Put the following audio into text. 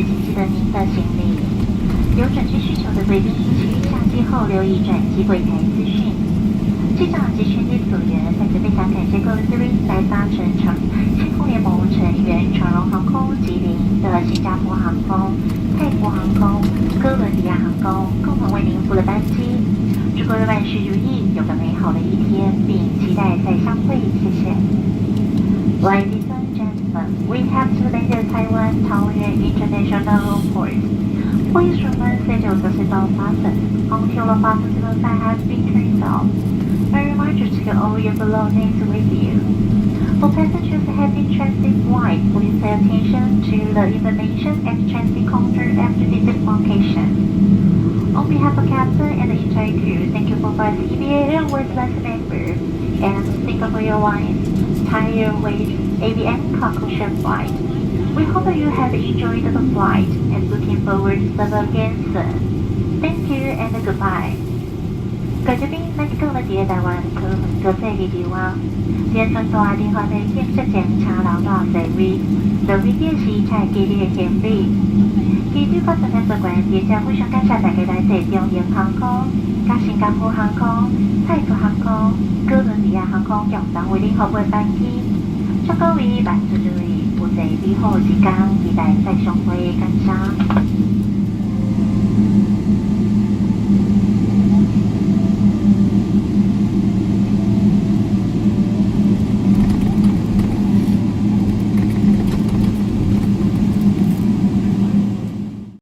紧记得您的行李。有转机需求的贵宾，请下机后留意转机柜台资讯。机长及全体组员在此非常感谢各位贵宾来搭乘星空联盟成员长荣航空、吉林的新加坡航空、泰国航空、哥伦比亚航空共同为您服务的班机。祝各位万事如意，有个美好的一天，并期待再相会。谢谢。Ladies and gentlemen, we have to land at Taiwan Taoyuan International Airport. Please remain seated with the seatbelt fastened until the fasten sign has been turned off. A reminder to get all your belongings with you. For passengers heading transit flight, please pay attention to the information at transit counter after the demarcation. On behalf of Captain and the entire crew, thank you for flying EVA Airways Last Member and Singapore Airlines, Thai Airways, ABN Cargo Ship Flight. We hope that you have enjoyed the flight and looking forward to serve again soon. Thank you and goodbye. 各位宾，咱今日伫台湾科国际机场，今船大电话的建设前车流大座位，座位表示采激烈的行李。机长发出合作官，也将非常感谢大家来坐中英航空、甲新加坡航空、泰国航空、哥伦比亚航空共同为您服务的班机。祝各位万事如意，有一美好之天，期待再相会，感谢。